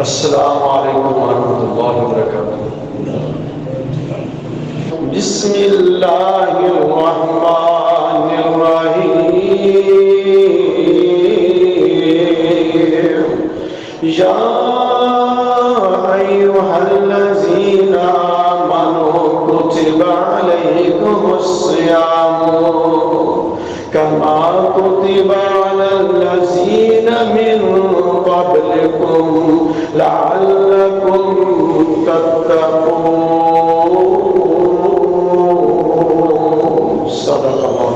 السلام علیکم ورحمۃ اللہ وبرکاتہ۔ بسم اللہ الرحمن الرحیم۔ یا ایھا الذین آمنوا کتب علیکم الصیام کما کتب علی الذین من قبلکم لعلکم تتقون۔ صدق اللہ۔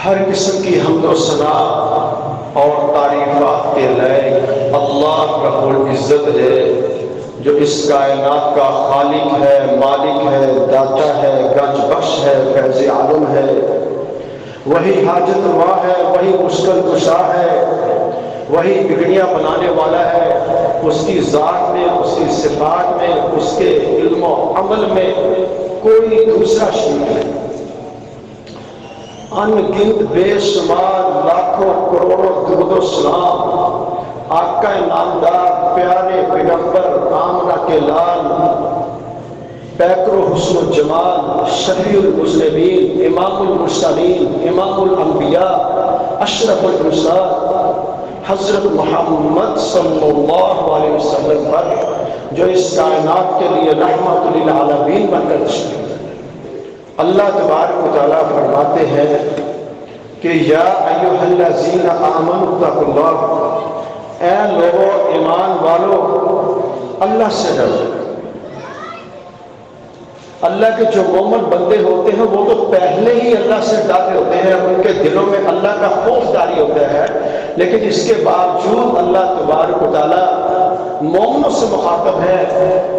ہر قسم کی حمد و ثنا اور تعریفات کے لائق اللہ رب العزت ہے، جو اس کائنات کا خالق ہے، مالک ہے، داتا ہے، گنج بخش ہے، فیض عالم ہے۔ وہی حاجت روا ہے، وہی مشکل کشا ہے، وہی بگڑیاں بنانے والا ہے۔ اس کی ذات میں، اس کی صفات میں، اس کے علم و عمل میں کوئی دوسرا شریک نہیں۔ ان گنت بے شمار لاکھوں کروڑوں درود و سلام آقا نامدار پیارے پیغمبر آمنہ کے لال، پیکر و حسن و جمال، شفیع المذنبین، امام المرسلین، امام الانبیاء، اشرف الرسل حضرت محمد صلی اللہ علیہ وسلم پر، جو اس کائنات کے لیے رحمت للعالمین بن کر تشریف۔ اللہ تبارک و تعالیٰ فرماتے ہیں کہ یا ایھا الذین آمنوا اتقوا اللہ، اے لوگو ایمان والو اللہ سے ڈرو۔ اللہ کے جو مومن بندے ہوتے ہیں وہ تو پہلے ہی اللہ سے ڈرتے ہوتے ہیں، ان کے دلوں میں اللہ کا خوف جاری ہوتا ہے، لیکن اس کے باوجود اللہ تبارک و تعالیٰ مومنوں سے مخاطب ہے،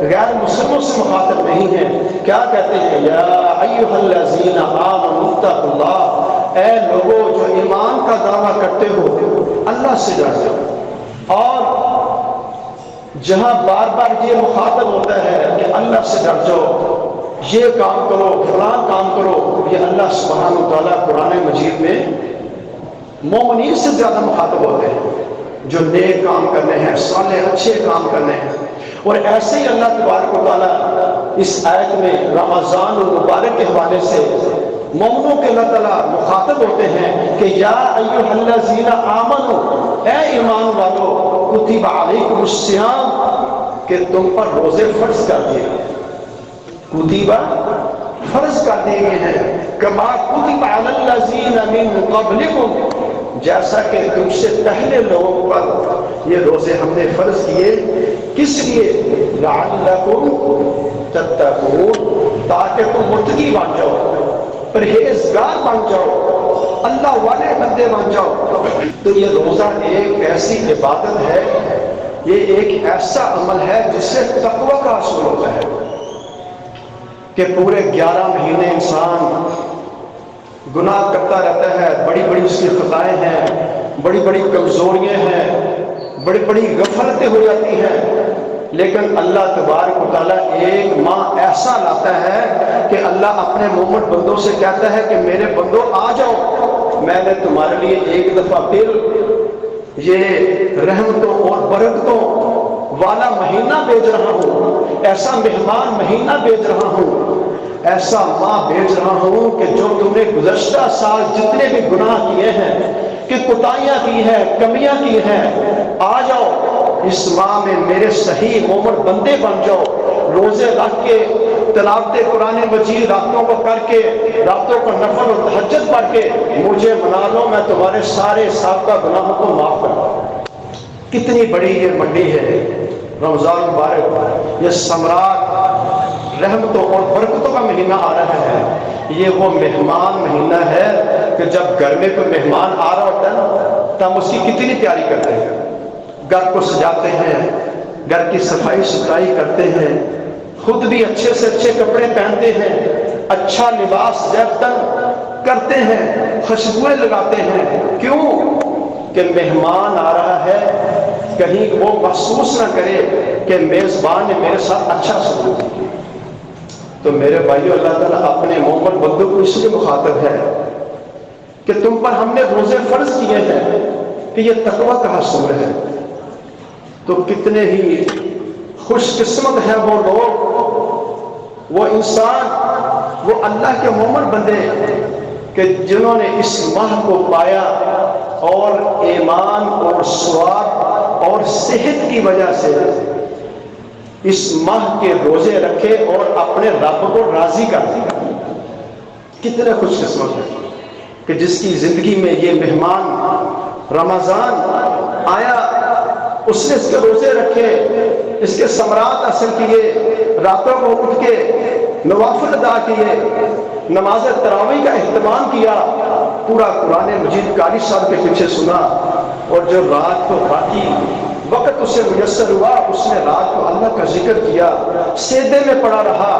غیر مسلموں سے مخاطب نہیں ہے۔ کیا کہتے ہیں؟ یا ایھا الذین آمنوا اتقوا اللہ، اے لوگوں جو ایمان کا دعویٰ کرتے ہو اللہ سے ڈر جاؤ۔ اور جہاں بار بار یہ مخاطب ہوتا ہے کہ اللہ سے ڈر جاؤ، یہ کام کرو، فلاں کام کرو، یہ اللہ سبحانہ وتعالیٰ قرآن مجید میں مومنین سے زیادہ مخاطب ہوتے ہیں، جو نیک کام کرنے ہیں، صالح اچھے کام کرنے ہیں۔ اور ایسے ہی اللہ تبارک و تعالیٰ اس آیت میں رمضان المبارک کے حوالے سے مومنوں کے اللہ تعالیٰ مخاطب ہوتے ہیں کہ یا ایھا الذین آمنوا، اے ایمان والو، کتب علیکم الصیام، کہ تم پر روزے فرض کر دیے گئے، کتبہ فرض کر دیے گئے ہیں، کما کتب علی الذین من قبلکم، جیسا کہ تم سے پہلے لوگوں پر یہ روزے ہم نے فرض کیے۔ کس لیے؟ لعلکم تتقون، تاکہ تم متقی بن جاؤ، پرہیزگار بن جاؤ، اللہ والے بندے بن جاؤ۔ تو یہ روزہ ایک ایسی عبادت ہے، یہ ایک ایسا عمل ہے جس سے تقوی کا حصول ہوتا ہے کہ پورے 11 مہینے انسان گناہ کرتا رہتا ہے، بڑی بڑی اس کی خطائیں ہیں، بڑی بڑی کمزوریاں ہیں، بڑی بڑی غفلتیں ہو جاتی ہیں، لیکن اللہ تبارک و تعالیٰ ایک ماہ ایسا لاتا ہے کہ اللہ اپنے مومن بندوں سے کہتا ہے کہ میرے بندوں آ جاؤ، میں نے تمہارے لیے ایک دفعہ پھر یہ رحمتوں اور برکتوں والا مہینہ بھیج رہا ہوں، ایسا مہمان مہینہ بھیج رہا ہوں، ایسا ماہ بھیج رہا ہوں کہ جو تم نے گزشتہ سال جتنے بھی گناہ کیے ہیں، کہ کوتاہیاں کی ہیں، کمیاں کی ہیں، آ جاؤ اس ماہ میں میرے صحیح مومن بندے بن جاؤ، روزے رکھ کے، تلاوت قرآن مجید راتوں کو کر کے، راتوں کو نفل اور تہجد پڑھ کے مجھے منا لو، میں تمہارے سارے سابقہ گناہوں کو معاف کر دوں۔ کتنی بڑی یہ منڈی ہے رمضان مبارک، یہ ثمرات رحمتوں اور برکتوں کا مہینہ آ رہا ہے۔ یہ وہ مہمان مہینہ ہے کہ جب گھر میں کوئی مہمان آ رہا ہوتا ہے نا، تو ہم اس کی کتنی تیاری کرتے ہیں، گھر کو سجاتے ہیں، گھر کی صفائی ستھرائی کرتے ہیں، خود بھی اچھے سے اچھے کپڑے پہنتے ہیں، اچھا لباس زیب تن کرتے ہیں، خوشبوئیں لگاتے ہیں۔ کیوں؟ کہ مہمان آ رہا ہے، کہیں وہ محسوس نہ کرے کہ میزبان نے میرے ساتھ اچھا سلوک کیا۔ تو میرے بھائیو، اللہ تعالیٰ اپنے مومن بندوں کو اس لیے مخاطب ہے کہ تم پر ہم نے روزے فرض کیے ہیں کہ یہ تقوی کا حصول ہے، تو کتنے ہی خوش قسمت ہیں وہ لوگ، وہ انسان، وہ اللہ کے مومن بندے کہ جنہوں نے اس ماہ کو پایا اور ایمان اور ثواب اور صحت کی وجہ سے اس ماہ کے روزے رکھے اور اپنے رب کو راضی کر دیا۔ کتنے خوش قسمت ہیں کہ جس کی زندگی میں یہ مہمان رمضان آیا، اس نے اس کے روزے رکھے، اس کے ثمرات حاصل کیے، راتوں کو اٹھ کے نوافل ادا کیے، نماز تراویح کا اہتمام کیا، پورا قرآن مجید قاری صاحب کے پیچھے سنا، اور جو رات کو باقی وقت اسے میسر ہوا اس نے رات کو اللہ کا ذکر کیا، سجدے میں پڑا رہا،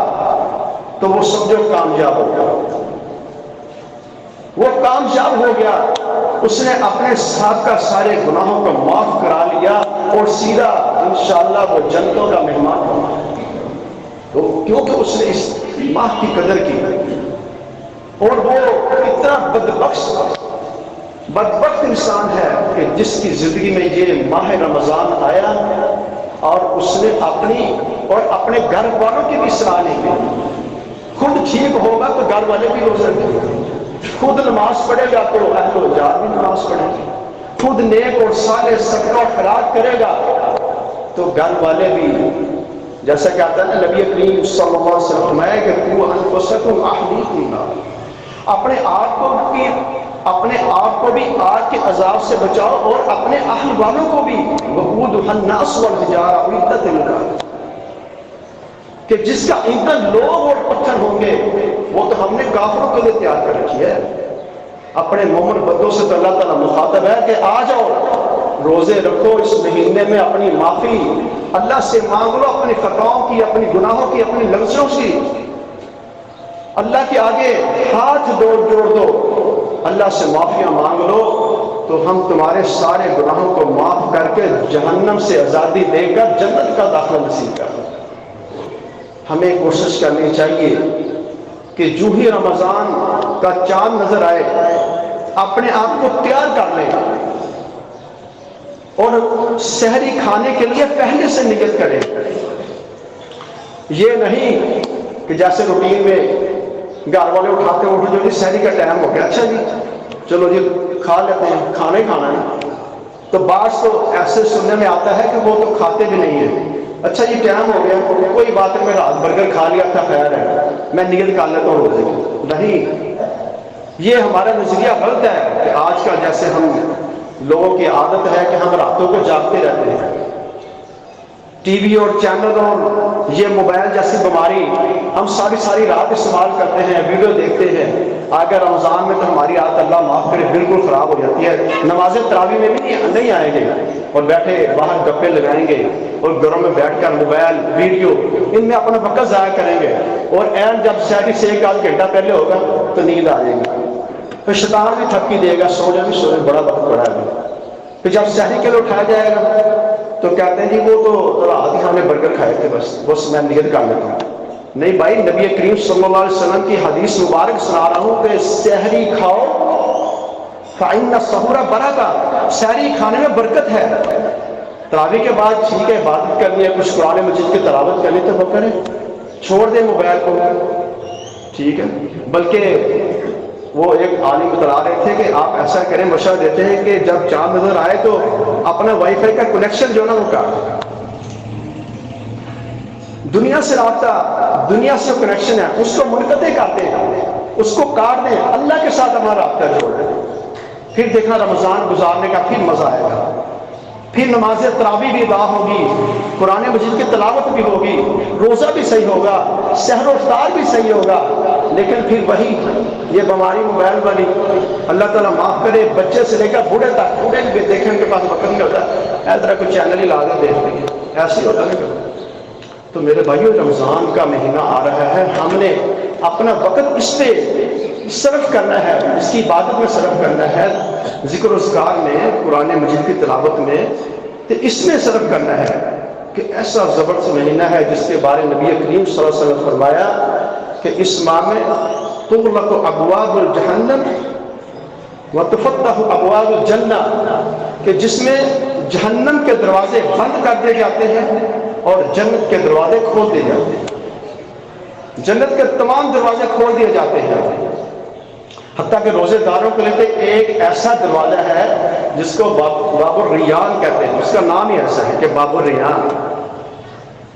تو وہ سمجھو کامیاب ہو گیا، وہ کامیاب ہو گیا۔ اس نے اپنے سابقہ سارے گناہوں کو معاف کرا لیا اور سیدھا انشاءاللہ وہ جنتوں کا مہمان بنا، تو کیونکہ اس نے اس ماہ کی قدر کی۔ اور وہ اتنا بدبخت انسان ہے کہ جس کی زندگی میں یہ ماہ رمضان آیا اور اس نے اپنی اور اپنے گھر والوں کی بھی اصلاح نہیں کی۔ خود ٹھیک ہوگا تو گھر والے بھی روزہ رکھیں گے، خود نماز پڑھے گا تو اہل و جار بھی نماز پڑھیں گے، خود نیک اور صالح صدقہ و خیرات کرے گا تو گھر والے بھی، جیسا کہ آتا ہے نا نبی کریم صلی اللہ علیہ وسلم فرمایا کہ قوا انفسکم اہلیکم نار، اپنے آپ کو بھی آگ کے عذاب سے بچاؤ اور اپنے اہل والوں کو بھی، وقودها الناس والحجارہ اعدت للکافرین، کہ جس کا ایندھن لوگ اور پتھر ہوں گے وہ تو ہم نے کافروں کے لیے تیار کر رکھی ہے۔ اپنے مومن بندوں سے تو اللہ تعالیٰ مخاطب ہے کہ آ جاؤ، روزے رکھو، اس مہینے میں اپنی معافی اللہ سے مانگ لو، اپنی خطاؤں کی، اپنی گناہوں کی، اپنی لغزشوں کی، اللہ کے آگے ہاتھ جوڑ دو، اللہ سے معافیاں مانگ لو، تو ہم تمہارے سارے گناہوں کو معاف کر کے جہنم سے آزادی دے کر جنت کا داخلہ نصیب کر دو۔ ہمیں کوشش کرنی چاہیے کہ جو ہی رمضان کا چاند نظر آئے اپنے آپ کو تیار کر لیں اور سحری کھانے کے لیے پہلے سے نیت کریں۔ یہ نہیں کہ جیسے روٹین میں گھر والے اٹھاتے ہیں، اٹھو جو جی سحری کا ٹائم ہو گیا، اچھا جی چلو جی کھا لیتے ہیں، کھانا ہی کھانا ہے۔ تو بعض تو ایسے سننے میں آتا ہے کہ وہ تو کھاتے بھی نہیں ہیں، اچھا جی ٹائم ہو گیا، کوئی بات نہیں، میں رات برگر کھا لیا تھا، خیر ہے میں نیت کر لیتا ہوں روزے کی۔ نہیں، یہ ہمارا نظریہ غلط ہے کہ آج کا جیسے ہم لوگوں کی عادت ہے کہ ہم راتوں کو جاگتے رہتے ہیں، ٹی وی اور چینل اور یہ موبائل جیسی بیماری ہم ساری رات استعمال کرتے ہیں، ویڈیو دیکھتے ہیں۔ اگر رمضان میں تو ہماری عادت اللہ معاف کرے بالکل خراب ہو جاتی ہے، نماز تراویح میں بھی نہیں آئیں گے اور بیٹھے باہر گپے لگائیں گے اور گھروں میں بیٹھ کر موبائل ویڈیو ان میں اپنا وقت ضائع کریں گے، اور این جب سحری سے ایک آدھ گھنٹہ پہلے ہوگا تو نیند آ جائے گی، پھر شیطان بھی تھکی دے گا، سونے بھی سونے بڑا وقت پڑا ہے۔ پھر جب سحری کے لیے اٹھایا جائے گا تو کہتے ہیں جی وہ تو رات ہی ہم نے برگر کھائے تھے، بس میں نیت کر لیتا ہوں۔ نہیں بھائی، نبی کریم صلی اللہ علیہ وسلم کی حدیث مبارک سنا رہا ہوں کہ سحری کھاؤ فَإِنَّ السَّحُورَ بَرَکَۃٌ، سحری کھانے میں برکت ہے۔ تراویح کے بعد ٹھیک ہے عبادت کرنی ہے، کچھ قرآن مجید کی تلاوت کرنی تو وہ کریں، چھوڑ دیں موبائل کو، ٹھیک ہے۔ بلکہ وہ ایک عالم بتلا رہے تھے کہ آپ ایسا کریں، مشورہ دیتے ہیں کہ جب چاند نظر آئے تو اپنا وائی فائی کا کنیکشن جو نا وہ کاٹ، دنیا سے رابطہ، دنیا سے کنیکشن ہے اس کو منقطع کر دیں، اس کو کاٹ دیں، اللہ کے ساتھ ہمارا رابطہ جوڑ دیں، پھر دیکھنا رمضان گزارنے کا پھر مزہ آئے گا، پھر نماز تراویح بھی ادا ہوگی، قرآن مجید کی تلاوت بھی ہوگی، روزہ بھی صحیح ہوگا، سحر و افطار بھی صحیح ہوگا۔ لیکن پھر وہی یہ بیماری موبائل والی، اللہ تعالیٰ معاف کرے، بچے سے لے کر بوڑھے تک، بوڑھے بھی دیکھنے کے پاس وقت نہیں ہوتا، اس طرح کوئی چینل ہی لا کر دیکھ لیں گے، ایسے ہی ہوتا نہیں۔ تو میرے بھائیو، رمضان کا مہینہ آ رہا ہے، ہم نے اپنا وقت اس پہ صرف کرنا ہے، اس کی عبادت میں صرف کرنا ہے، ذکر و اذکار میں، قرآن مجید کی تلاوت میں، تو اس میں صرف کرنا ہے کہ ایسا زبردست مہینہ ہے جس کے بارے نبی کریم صلی اللہ علیہ وسلم فرمایا کہ اس ماہ میں تغلق ابواب الجہنم وتفتح ابواب الجنہ، کہ جس میں جہنم کے دروازے بند کر دیے جاتے ہیں اور جنت کے دروازے کھول دیے جاتے ہیں۔ جنت کے تمام دروازے کھول دیے جاتے ہیں، حتیٰ کہ روزے داروں کے لیے ایک ایسا دروازہ ہے جس کو باب الریان کہتے ہیں، اس کا نام ہی ایسا ہے کہ باب الریان،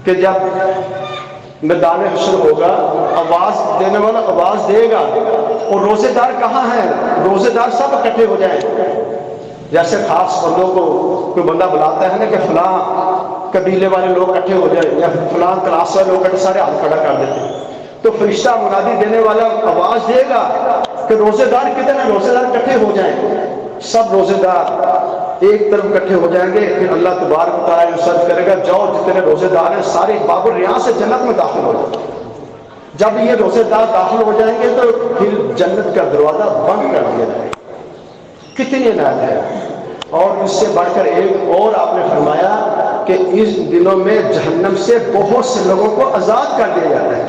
کہ جب میدان حشر ہوگا آواز دینے والا آواز دے گا اور روزے دار کہاں ہیں؟ روزے دار سب اکٹھے ہو جائیں، جیسے خاص بندوں کو کوئی بندہ بلاتا ہے نا کہ فلاں قبیلے والے لوگ اکٹھے ہو جائیں یا فلاں کلاس والے لوگ سارے ہاتھ کھڑا کر دیتے ہیں، تو فرشتہ منادی دینے والا آواز دے گا کہ روزے دار کتنے؟ روزے دار اکٹھے ہو جائیں، سب روزے دار ایک طرف اکٹھے ہو جائیں گے، پھر اللہ تبارک و تعالیٰ ارشاد کرے گا جاؤ جتنے روزے دار ہیں سارے باب الریان سے جنت میں داخل ہو جائیں۔ جب یہ روزے دار داخل ہو جائیں گے تو پھر جنت کا دروازہ بند کر دیا جائے گا۔ کتنی عنایت ہے! اور اس سے بڑھ کر ایک اور آپ نے فرمایا کہ اس دنوں میں جہنم سے بہت سے لوگوں کو آزاد کر دیا جاتا ہے،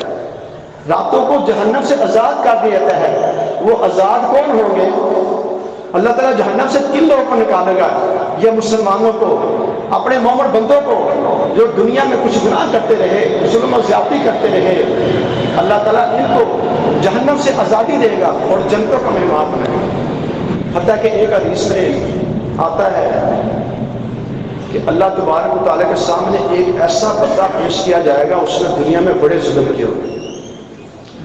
راتوں کو جہنم سے آزاد کر دیا جاتا ہے۔ وہ آزاد کون ہوں گے؟ اللہ تعالیٰ جہنم سے کن لوگوں کو نکالے گا؟ یہ مسلمانوں کو، اپنے مومن بندوں کو جو دنیا میں کچھ گناہ کرتے رہے، ظلم و زیادتی کرتے رہے، اللہ تعالیٰ ان کو جہنم سے آزادی دے گا اور جنتوں کا مہمان بنائے گا۔ حتیٰ کہ ایک حدیث میں آتا ہے کہ اللہ تبارک و تعالیٰ کے سامنے ایک ایسا بندہ پیش کیا جائے گا، اس نے دنیا میں بڑے ظلم کیے ہوئے،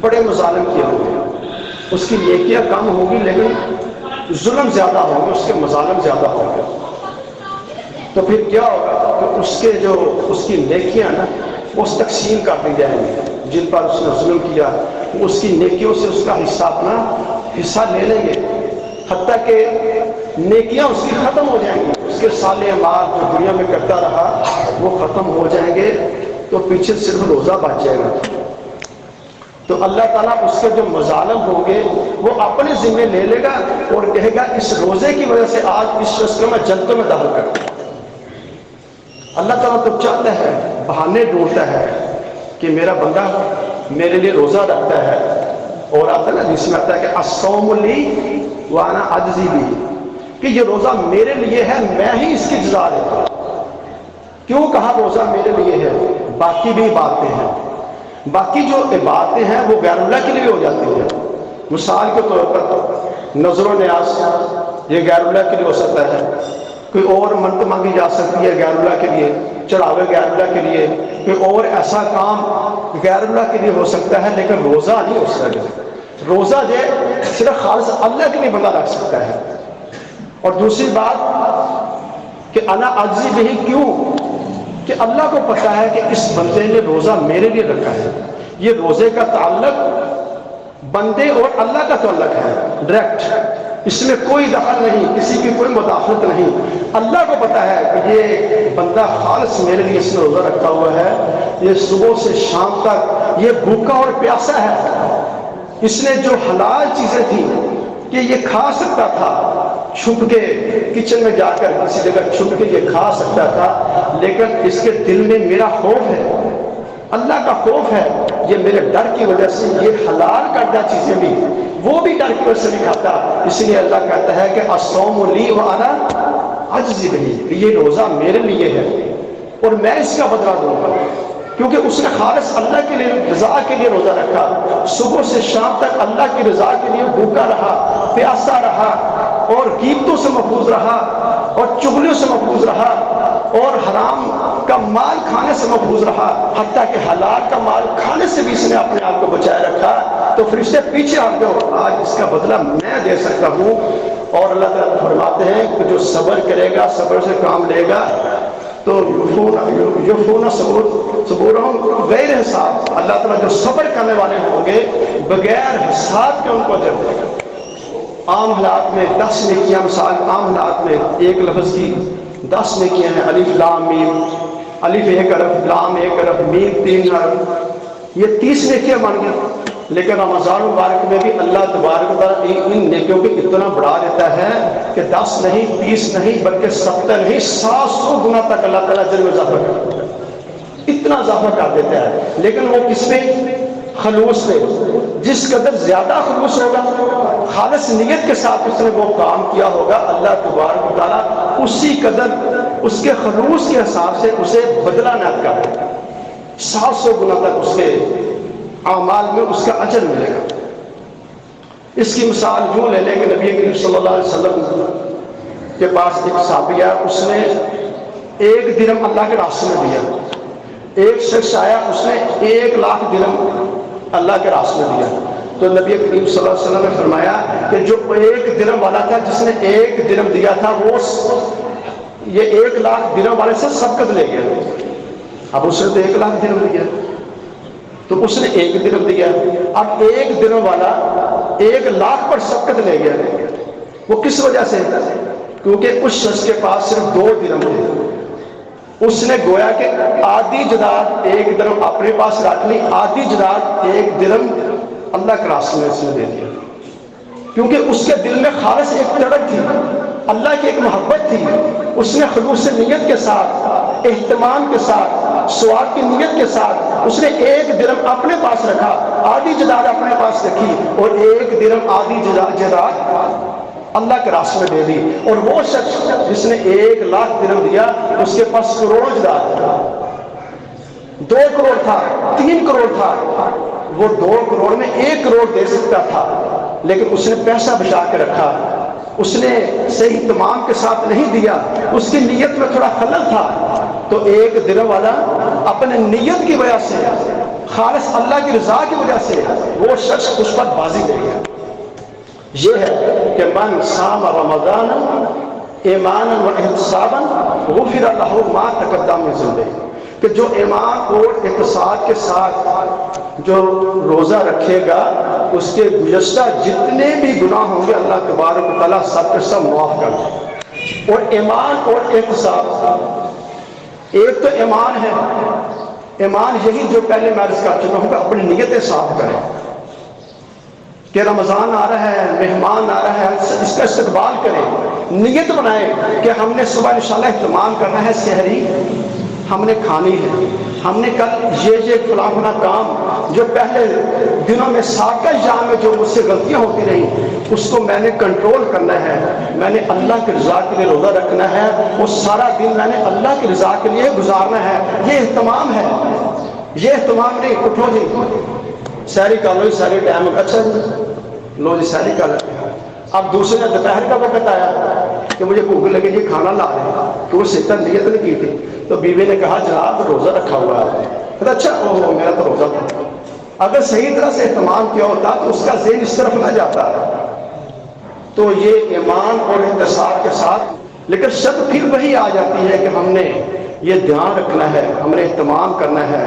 بڑے مظالم کیے ہوئے، اس کی نیکیاں کم ہوگی لیکن ظلم زیادہ ہوں گے، اس کے مظالم زیادہ ہوں گے۔ تو پھر کیا ہوگا کہ اس کی نیکیاں نا وہ تقسیم کر دی جائیں گی، جن پر اس نے ظلم کیا اس کی نیکیوں سے اس کا حصہ اپنا حصہ لے لیں گے، حتیٰ کہ نیکیاں اس کی ختم ہو جائیں گی، اس کے صالح اعمال جو دنیا میں کرتا رہا وہ ختم ہو جائیں گے، تو پیچھے صرف روزہ بچ جائے گا۔ تو اللہ تعالیٰ اس کے جو مظالم ہوں گے وہ اپنے ذمہ لے لے گا اور کہے گا اس روزے کی وجہ سے آج اس شخص کو میں جنتوں میں داخل کر دوں۔ اللہ تعالیٰ تو چاہتا ہے، بہانے ڈھونڈتا ہے کہ میرا بندہ میرے لیے روزہ رکھتا ہے، اور آتا ہے نا جس میں آتا ہے کہ الصوم لی وانا اجزی بھی، کہ یہ روزہ میرے لیے ہے، میں ہی اس کی جزا دیتا ہوں۔ کیوں کہا روزہ میرے لیے ہے؟ باقی بھی باتیں ہیں، باقی جو عبادتیں ہیں وہ غیر اللہ کے لیے ہو جاتی ہیں۔ مثال کے طور پر نظر و نیاز یہ غیر اللہ کے لیے ہو سکتا ہے، کوئی اور منت مانگی جا سکتی ہے غیر اللہ کے لیے، چڑھاوے غیر اللہ کے لیے، کوئی اور ایسا کام غیر اللہ کے لیے ہو سکتا ہے، لیکن روزہ نہیں ہو سکتا۔ روزہ جو صرف خالص اللہ کے لیے بندہ رکھ سکتا ہے۔ اور دوسری بات کہ انا اجزی بہی، کیوں کہ اللہ کو پتا ہے کہ اس بندے نے روزہ میرے لیے رکھا ہے، یہ روزے کا تعلق بندے اور اللہ کا تعلق ہے ڈائریکٹ، اس میں کوئی دخل نہیں، کسی کی کوئی مداخلت نہیں۔ اللہ کو پتا ہے کہ یہ بندہ خالص میرے لیے اس نے روزہ رکھا ہوا ہے، یہ صبح سے شام تک یہ بھوکا اور پیاسا ہے، اس نے جو حلال چیزیں تھیں کہ یہ کھا سکتا تھا، چھپ کے کچن میں جا کر کسی جگہ چھپ کے یہ کھا سکتا تھا، لیکن اس کے دل میں میرا خوف ہے، اللہ کا خوف ہے، یہ میرے ڈر کی وجہ سے یہ حلال کردہ چیزیں بھی وہ بھی ڈر کی وجہ سے نہیں کھاتا۔ اس لیے اللہ کہتا ہے کہ الصوم لی وانا اجزی بہ، یہ روزہ میرے لیے ہے اور میں اس کا بدلہ دوں گا، کیونکہ اس نے خالص اللہ کے لیے رضا کے لیے روزہ رکھا، صبح سے شام تک اللہ کی رضا کے لیے بھوکا رہا، پیاسا رہا، اور غیبتوں سے محفوظ رہا، اور چغلیوں سے محفوظ رہا، اور حرام کا مال کھانے سے محفوظ رہا، حتیٰ کہ حلال کا مال کھانے سے بھی اس نے اپنے آپ کو بچائے رکھا۔ تو فرشتے پیچھے ہٹ جاؤ، آج اس کا بدلہ میں دے سکتا ہوں۔ اور اللہ تعالیٰ فرماتے ہیں کہ جو صبر کرے گا، صبر سے کام لے گا، تو یوفون صبورہم غیر حساب، اللہ تعالیٰ جو صبر کرنے والے ہوں گے بغیر حساب کے ان کو اجر دے گا۔ عام حالات میں 10 نیکیاں، مثال عام حالات میں ایک لفظ کی 10 نیکیاں ہیں، الف لام میم، الف ایک حرف، لام ایک حرف، میم 3 حرف، یہ 30 نیکیاں بن گئی۔ لیکن رمضان مبارک میں بھی اللہ تبارک و تعالیٰ ان نیکیوں کو اتنا بڑھا دیتا ہے کہ 10 نہیں، 30 نہیں، بلکہ 70 نہیں، 700 گنا تک اللہ تعالیٰ اجر میں اضافہ کر دیتا ہے، اتنا اضافہ کر دیتا ہے۔ لیکن وہ کس میں؟ خلوص میں۔ جس قدر زیادہ خلوص ہوگا، خالص نیت کے ساتھ اس نے وہ کام کیا ہوگا، اللہ تبارک و تعالیٰ اسی قدر اس کے خلوص کے حساب سے اسے بدلہ نہ کرے، 700 گنا تک اس کے اعمال میں اس کا اجر ملے گا۔ اس کی مثال یوں لے لیں کہ نبی کریم صلی اللہ علیہ وسلم کے پاس ایک صحابی آیا، اس نے 1 درہم اللہ کے راستے میں دیا۔ ایک شخص آیا، اس نے 1,00,000 درہم اللہ کے راستے میں دیا۔ تو نبی کریم صلی اللہ علیہ وسلم نے فرمایا کہ جو 1 درہم والا تھا، جس نے 1 درہم دیا تھا، وہ یہ 1,00,000 درہم والے سے سبقت لے گیا۔ اب اس نے تو 1,00,000 درہم دیا، تو اس نے 1 درہم دیا۔ اب 1 درہم والا 1,00,000 پر سبقت لے گیا۔ وہ کس وجہ سے؟ کیونکہ اس شخص کے پاس صرف 2 درہم تھے۔ اس نے گویا کہ آدھی جداد 1 درہم اپنے پاس رکھ لی، آدھی جداد 1 درہم اللہ کے راستے میں اس نے دے دیا، کیونکہ اس کے دل میں خالص ایک تڑپ تھی، اللہ کی ایک محبت تھی۔ اس نے خلوص نیت کے ساتھ، اہتمام کے ساتھ، ثواب کی نیت کے ساتھ اس نے 1 درہم اپنے پاس رکھا، آدھی جداد اپنے پاس رکھی، اور 1 درہم آدھی جداد اللہ کے راستے میں دے دی۔ اور وہ شخص جس نے 1,00,000 درہم دیا، اس کے پاس کروڑوں جداد تھا، 2 کروڑ تھا، 3 کروڑ تھا۔ وہ 2 کروڑ میں 1 کروڑ دے سکتا تھا، لیکن اس نے پیسہ بچا کے رکھا، اس نے صحیح اہتمام کے ساتھ نہیں دیا، اس کی نیت میں تھوڑا خلل تھا۔ تو 1 درہم والا اپنے نیت کی وجہ سے، خالص اللہ کی رضا کی وجہ سے، وہ شخص اس پر بازی لے گیا۔ یہ ہے کہ من صام رمضان ایمانا و احتسابا غفر لہ ما تقدم من ذنبہ، کہ جو ایمان اور احتساب کے ساتھ جو روزہ رکھے گا، اس کے گزشتہ جتنے بھی گناہ ہوں گے اللہ تبارک و تعالیٰ سب کے سب معاف کر دے۔ اور ایمان اور احتساب، ایک تو ایمان ہے، ایمان یہی جو پہلے میں عرض کر چکا ہوں کہ اپنی نیتیں صاف کریں کہ رمضان آ رہا ہے، مہمان آ رہا ہے، اس کا استقبال کریں، نیت بنائیں کہ ہم نے صبح انشاءاللہ اہتمام کرنا ہے، سحری ہم نے کھانی ہے، ہم نے کل یہ فلاں فلاں کام جو پہلے دنوں میں سابقہ ایام میں جو مجھ سے غلطیاں ہوتی رہیں، اس کو میں نے کنٹرول کرنا ہے، میں نے اللہ کی رضا کے لیے روزہ رکھنا ہے، وہ سارا دن میں نے اللہ کی رضا کے لیے گزارنا ہے۔ یہ اہتمام ہے، یہ اہتمام نہیں اٹھو جی سحری کر لو، سحری ٹائم اچھا جی لو جی سحری کر لو۔ اب دوسرے نے دوپہر کا وقت آیا کہ مجھے بھوک لگی، یہ کھانا لا رہے، تو وہ صحیح نیت نہیں کی تھی، تو بیوی نے کہا جناب روزہ رکھا ہوا ہے۔ کہا اچھا میرا تو روزہ تھا۔ اگر صحیح طرح سے اہتمام کیا ہوتا تو اس کا ذہن اس طرف نہ جاتا۔ تو یہ ایمان اور احتساب کے ساتھ، لیکن شرط پھر وہی آ جاتی ہے کہ ہم نے یہ دھیان رکھنا ہے، ہم نے اہتمام کرنا ہے،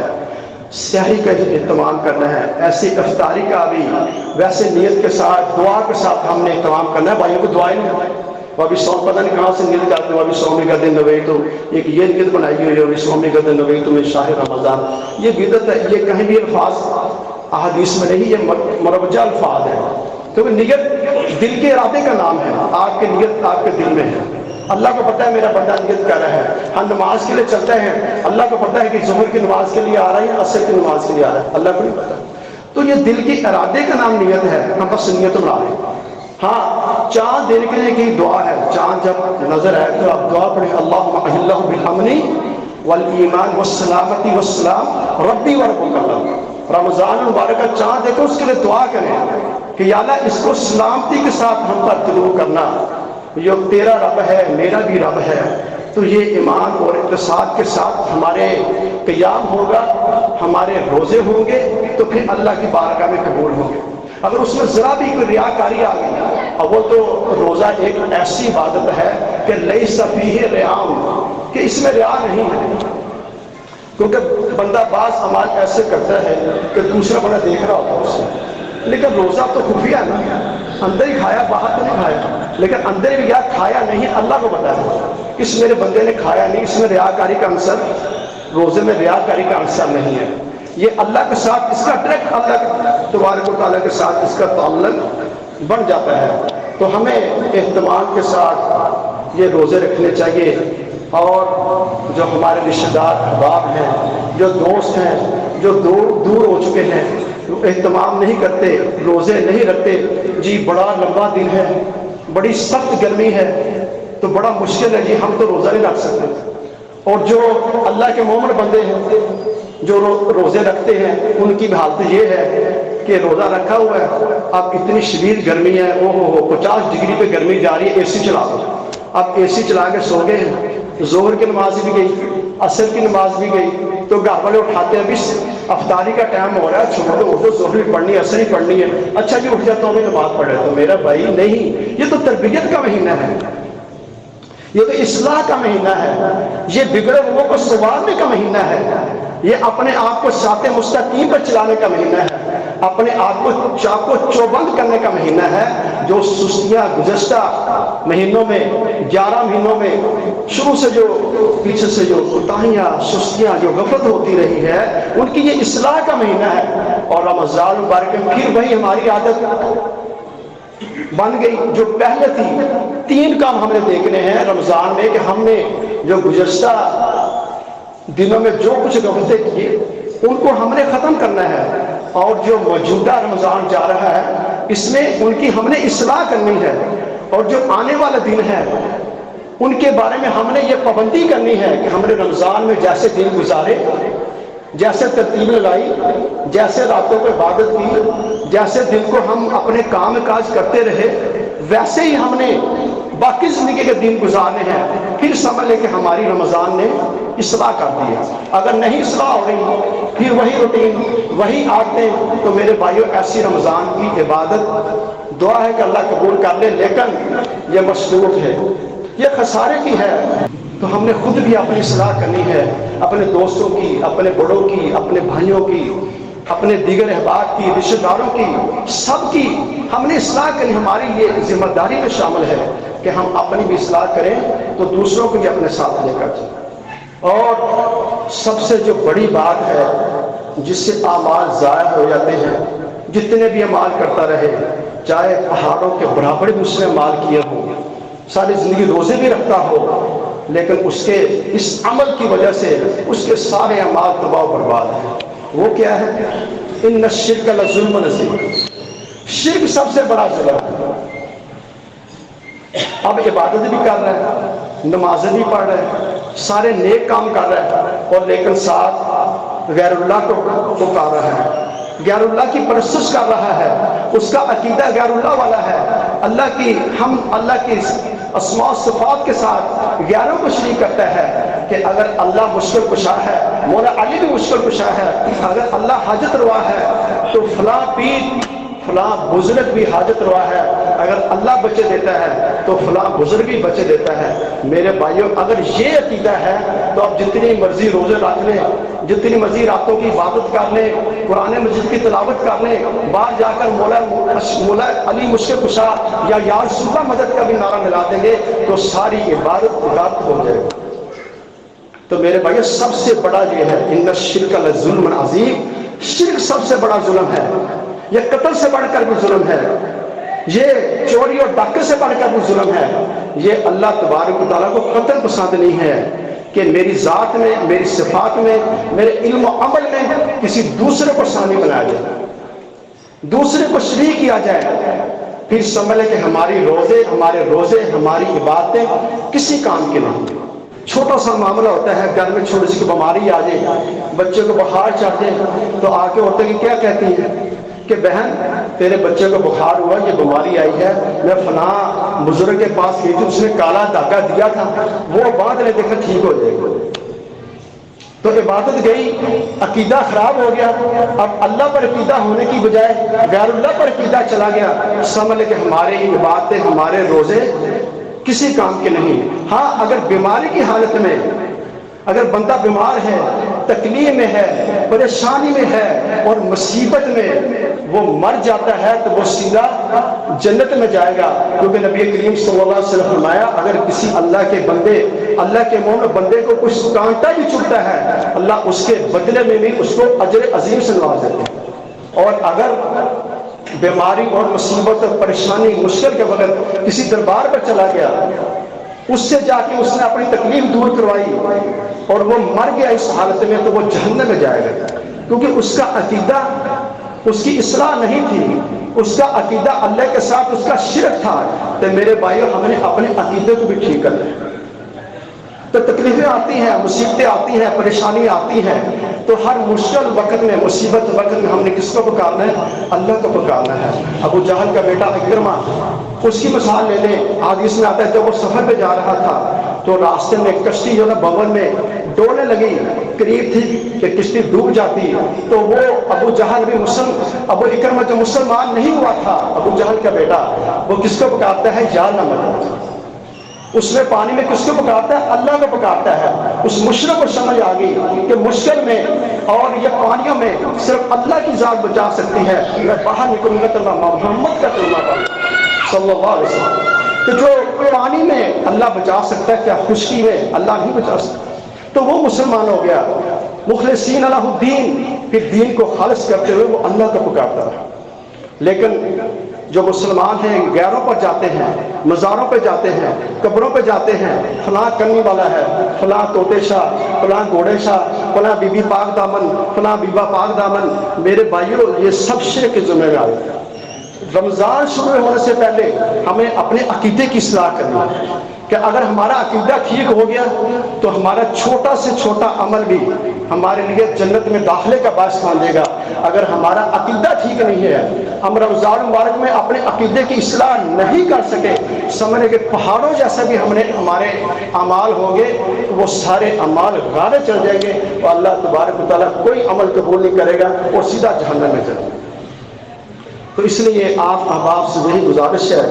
سحری کا اہتمام کرنا ہے، ایسی افطاری کا بھی ویسے نیت کے ساتھ، دعا کے ساتھ ہم نے اہتمام کرنا ہے۔ بھائیوں کو دعائیں نہیں، وہ ابھی سوم پتہ نہیں کہاں سے نیت کرتے ہو، ابھی سومی کا دن نوئی تو ایک یہ نیت بنائی ہوئی ہے، ابھی سومی کا دن نوئی تو میں شاہ رمضان، یہ بدعت ہے۔ یہ کہیں بھی الفاظ احادیث میں نہیں، یہ مروجہ الفاظ ہے، کیونکہ نیت دل کے ارادے کا نام ہے۔ آپ کی نیت آپ کے دل میں ہے، اللہ کو پتہ ہے میرا بندہ نیت کر رہا ہے، ہم نماز کے لیے چلتے ہیں، اللہ کو پتہ ہے کہ ظہر کی نماز کے لیے آ رہا ہے یا عصر کی نماز کے لیے آ رہا ہے، اللہ کو نہیں پتہ۔ تو یہ دل کی ارادے کا نام نیت ہے، ہم بس نیت بنا رہے ہیں۔ ہاں چاند دیکھنے کی دعا ہے، چاند جب نظر آئے تو آپ دعا پڑھیں، اللہم احلہ بالامن والایمان والسلامتی والسلام ربی وربک اللہ۔ رمضان المبارک کا چاند دیکھو، اس کے لیے دعا کریں کہ یا اللہ اس کو سلامتی کے ساتھ ہم پر طلوع کرنا، جو تیرا رب ہے میرا بھی رب ہے۔ تو یہ ایمان اور اقتصاد کے ساتھ ہمارے قیام ہوگا، ہمارے روزے ہوں گے تو پھر اللہ کی بارگاہ میں قبول ہوں گے۔ اگر اس میں ذرا بھی کوئی ریاکاری آ گئی، اور وہ تو روزہ ایک ایسی عبادت ہے کہ لیس فیہ ریاء، کہ اس میں ریا نہیں ہے، کیونکہ بندہ بعض اعمال ایسے کرتا ہے کہ دوسرا بندہ دیکھ رہا ہوتا ہے اسے، لیکن روزہ تو خفیہ ہے نا، اندر ہی کھایا باہر تو نہیں کھایا، لیکن اندر بھی یا کھایا نہیں اللہ کو پتہ ہے، اس میرے بندے نے کھایا نہیں، اس میں ریاکاری کا عنصر، روزے میں ریاکاری کا عنصر نہیں ہے۔ یہ اللہ کے ساتھ اس کا ڈائریکٹ اللہ تبارک و تعالیٰ کے ساتھ اس کا تعلق بن جاتا ہے۔ تو ہمیں اہتمام کے ساتھ یہ روزے رکھنے چاہیے، اور جو ہمارے رشتہ دار احباب ہیں، جو دوست ہیں، جو دور ہو چکے ہیں، اہتمام نہیں کرتے، روزے نہیں رکھتے، جی بڑا لمبا دن ہے، بڑی سخت گرمی ہے، تو بڑا مشکل ہے جی، ہم تو روزہ نہیں رکھ سکتے۔ اور جو اللہ کے مومن بندے ہیں جو روزے رکھتے ہیں ان کی حالت یہ ہے کہ روزہ رکھا ہوا ہے، اب اتنی شدید گرمی ہے، او ہو 50 ڈگری پہ گرمی جا رہی ہے، اے سی چلا دو، اب اے سی چلا کے سو گئے ہیں، ظہر کی نماز بھی گئی، عصر کی نماز بھی گئی، تو گھر والے اٹھاتے ہیں ابھی افطاری کا ٹائم ہو رہا ہے، چھوڑ دو، اٹھو، ظہر بھی پڑھنی ہے، عصر بھی پڑھنی ہے، اچھا جی اٹھ جاتا ہوں میں نماز پڑھ رہا ہوں۔ میرا بھائی نہیں، یہ تو تربیت کا مہینہ ہے، یہ تو اصلاح کا مہینہ ہے، یہ بگڑے لوگوں کو سنوارنے کا مہینہ ہے، یہ اپنے آپ کو ساتھ مستقیم پر چلانے کا مہینہ ہے، اپنے آپ کو چاقو چوبند کرنے کا مہینہ ہے۔ جو سستیاں گزشتہ مہینوں میں 11 مہینوں میں شروع سے جو پیچھے سے جو کوتاہیاں سستیاں جو غفلت ہوتی رہی ہے ان کی یہ اصلاح کا مہینہ ہے۔ اور رمضان مبارک میں پھر وہی ہماری عادت بن گئی جو پہلے تھی۔ 3 کام ہم نے دیکھنے ہیں رمضان میں کہ ہم نے جو گزشتہ دنوں میں جو کچھ غفلتیں کی ان کو ہم نے ختم کرنا ہے، اور جو موجودہ رمضان جا رہا ہے اس میں ان کی ہم نے اصلاح کرنی ہے، اور جو آنے والا دن ہے ان کے بارے میں ہم نے یہ پابندی کرنی ہے کہ ہم نے رمضان میں جیسے دن گزارے، جیسے ترتیب لگائی، جیسے راتوں کو عبادت کی، جیسے دن کو ہم اپنے کام کاج کرتے رہے، ویسے ہی ہم نے باقی زندگی کے دن گزارنے ہیں۔ پھر سمجھ لیں کہ ہماری رمضان نے اصلاح کر دی ہے۔ اگر نہیں اصلاح ہو رہی پھر وہی روٹین وہی عادتیں، تو میرے بھائیوں ایسی رمضان کی عبادت دعا ہے کہ اللہ قبول کر لے، لیکن یہ مشروط ہے، یہ خسارے کی ہے۔ تو ہم نے خود بھی اپنی اصلاح کرنی ہے، اپنے دوستوں کی، اپنے بڑوں کی، اپنے بھائیوں کی، اپنے دیگر احباب کی، رشتہ داروں کی، سب کی ہم نے اصلاح کرنی۔ ہماری یہ ذمہ داری میں شامل ہے کہ ہم اپنی بھی اصلاح کریں تو دوسروں کو بھی اپنے ساتھ لے کر چلیں۔ اور سب سے جو بڑی بات ہے جس سے اعمال ضائع ہو جاتے ہیں، جتنے بھی اعمال کرتا رہے، چاہے پہاڑوں کے برابر بھی اس نے اعمال کیے ہوں، ساری زندگی روزے بھی رکھتا ہو، لیکن اس کے اس عمل کی وجہ سے اس کے سارے اعمال تباہ و برباد ہیں۔ وہ کیا ہے؟ ان الشرک لظلم عظیم، شرک سب سے بڑا ظلم ہے۔ اب عبادت بھی کر رہا ہے، نمازیں بھی پڑھ رہا ہے، سارے نیک کام کر رہا ہے، اور لیکن ساتھ غیر اللہ کو پکار رہا ہے، غیر اللہ کی پرستش کر رہا ہے، اس کا عقیدہ غیر اللہ والا ہے، اللہ کی اسماء و صفات کے ساتھ غیروں کو شریک کرتا ہے کہ اگر اللہ مشکل کشا ہے، مولا علی بھی مشکل کشا ہے، اگر اللہ حاجت روا ہے تو فلاں پیر فلاں بزرگ بھی حاجت روا ہے، اگر اللہ بچے دیتا ہے تو فلاں بزرگ بھی بچے دیتا ہے۔ میرے بھائیوں اگر یہ عقیدہ ہے تو آپ جتنی مرضی روزے رکھ لیں، جتنی مرضی راتوں کی عبادت کر لیں، قرآن مجید کی تلاوت کر لیں، باہر جا کر مولا علی مشکل کشا یا رسول اللہ مدد کا بھی نعرہ ملا دیں گے تو ساری عبادت ہو جائے گی۔ تو میرے بھائیوں سب سے بڑا یہ ہے ان الشرک لظلم عظیم، شرک سب سے بڑا ظلم ہے، یہ قتل سے بڑھ کر بھی ظلم ہے، یہ چوری اور ڈاکے سے بڑھ کر بھی ظلم ہے۔ یہ اللہ تبارک و تعالیٰ کو قتل پسند نہیں ہے کہ میری ذات میں، میری صفات میں، میرے علم و عمل میں کسی دوسرے کو ثانی بنایا جائے، دوسرے کو شریک کیا جائے۔ پھر سمجھ لیں کہ ہمارے روزے ہماری عبادتیں کسی کام کے نہیں۔ چھوٹا سا معاملہ ہوتا ہے، گھر میں چھوٹی سی بیماری آ جائے، بچے کو بخار چڑھ جائے تو آ کے عورتیں کیا کہتی ہیں کہ بہن تیرے بچے کو بخار ہوا، یہ بیماری آئی ہے، میں فلاں بزرگ کے پاس گئی تھی، اس نے کالا دھاگا دیا تھا، وہ بعد میں دیکھا ٹھیک ہو جائے گا۔ تو عبادت گئی، عقیدہ خراب ہو گیا، اب اللہ پر عقیدہ ہونے کی بجائے غیر اللہ پر عقیدہ چلا گیا، سمجھ لے کہ ہماری عبادتیں، ہمارے روزے کسی کام کے نہیں۔ ہاں اگر بیماری کی حالت میں، اگر بندہ بیمار ہے، تکلیف میں ہے، پریشانی میں ہے اور مصیبت میں وہ مر جاتا ہے تو وہ سیدھا جنت میں جائے گا، کیونکہ نبی کریم صلی اللہ علیہ وسلم فرمایا اگر کسی اللہ کے بندے، اللہ کے مومن بندے کو کچھ کانٹا بھی چبھتا ہے اللہ اس کے بدلے میں بھی اس کو اجر عظیم سے نواز دیتے ہیں۔ اور اگر بیماری اور مصیبت اور پریشانی مشکل کے بغیر کسی دربار پر چلا گیا، اس سے جا کے اس نے اپنی تکلیف دور کروائی اور وہ مر گیا اس حالت میں تو وہ جہنم میں جائے گا، کیونکہ اس کا عقیدہ، اس کی اصلاح نہیں تھی، اس کا عقیدہ اللہ کے ساتھ اس کا شرک تھا. تو میرے بھائیو ہم نے اپنے عقیدے کو بھی ٹھیک کرنا ہے. تو تکلیفیں آتی ہیں، مصیبتیں آتی ہیں، پریشانی آتی ہیں، تو ہر مشکل وقت میں، مصیبت وقت میں ہم نے کس کو پکارنا ہے؟ اللہ کو پکارنا ہے. ابو جہل کا بیٹا اکرمہ، اس کی مثال لے لیں. حدیث میں آتا ہے جب وہ سفر پہ جا رہا تھا تو راستے میں کشتی جو نا بمن میں ڈولنے لگی، قریب تھی کہ کشتی ڈوب جاتی. تو وہ ابو جہل بھی ابو اکرمہ جو مسلمان نہیں ہوا تھا، ابو جہل کا بیٹا، وہ کس کو پکارتا ہے؟ یا نمک. اس میں پانی میں کس کو پکارتا ہے؟ اللہ کو پکارتا ہے. اس مشرک کو سمجھ آ گئی کہ مشکل میں اور یہ پانیوں میں صرف اللہ کی ذات بچا سکتی ہے. میں باہر نکلوں گا تو میں محمد کا کلمہ پڑھوں صلی اللہ علیہ وسلم. کہ جو پانی میں اللہ بچا سکتا ہے، کیا خشکی میں اللہ نہیں بچا سکتا؟ تو وہ مسلمان ہو گیا. مخلصین لہ الدین، پھر دین کو خالص کرتے ہوئے وہ اللہ کو پکارتا رہا. لیکن جو مسلمان ہیں غیروں پر جاتے ہیں، مزاروں پہ جاتے ہیں، قبروں پہ جاتے ہیں، فلاں کرنے والا ہے، فلاں طوطے شاہ، فلاں گھوڑے شاہ، فلاں بی بی پاک دامن، فلاں بیبا پاک دامن. میرے بھائیوں یہ سب شرک کے ذمہ دار ہے. رمضان شروع ہونے سے پہلے ہمیں اپنے عقیدے کی اصلاح کرنی ہے کہ اگر ہمارا عقیدہ ٹھیک ہو گیا تو ہمارا چھوٹا سے چھوٹا عمل بھی ہمارے لیے جنت میں داخلے کا باعث بن جائے گا. اگر ہمارا عقیدہ ٹھیک نہیں ہے، ہم رمضان مبارک میں اپنے عقیدے کی اصلاح نہیں کر سکے، سمجھنے کے پہاڑوں جیسا بھی ہمارے اعمال ہوں گے، وہ سارے اعمال غارے چل جائیں گے اور اللہ تبارک و تعالیٰ کوئی عمل قبول نہیں کرے گا اور سیدھا جہنم میں چلے گا. تو اس لیے آپ احباب سے یہی گزارش ہے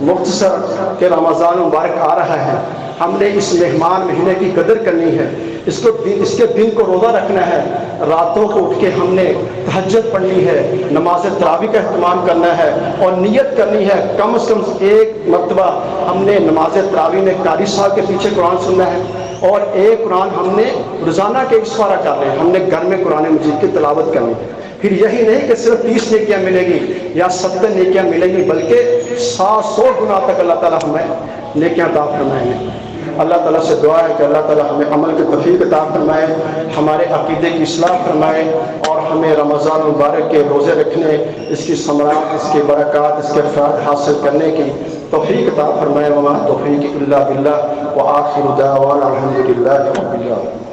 مختصر کہ رمضان مبارک آ رہا ہے، ہم نے اس مہمان مہینے کی قدر کرنی ہے، اس کے دن کو روزہ رکھنا ہے، راتوں کو اٹھ کے ہم نے تہجد پڑھنی ہے، نماز تراویح کا اہتمام کرنا ہے اور نیت کرنی ہے کم از کم ایک مرتبہ ہم نے نماز تراویح میں قاری صاحب کے پیچھے قرآن سننا ہے اور ایک قرآن ہم نے روزانہ کے ایک سپارہ کرنا ہے. ہم نے گھر میں قرآن مجید کی تلاوت کرنی ہے. پھر یہی نہیں کہ صرف 30 نیکیاں ملیں گی یا 70 نیکیاں ملیں گی، بلکہ 700 گنا تک اللہ تعالیٰ ہمیں نیکیاں عطا فرمائیں گے. اللہ تعالیٰ سے دعا ہے کہ اللہ تعالیٰ ہمیں عمل کی توفیق عطا فرمائے، ہمارے عقیدے کی اصلاح فرمائے اور ہمیں رمضان مبارک کے روزے رکھنے، اس کی ثمرات، اس کی برکات، اس کے فائدے حاصل کرنے کی توفیق عطا فرمائے. وما توفیق الا باللہ وآخر دعوانا الحمد للہ رب العالمین.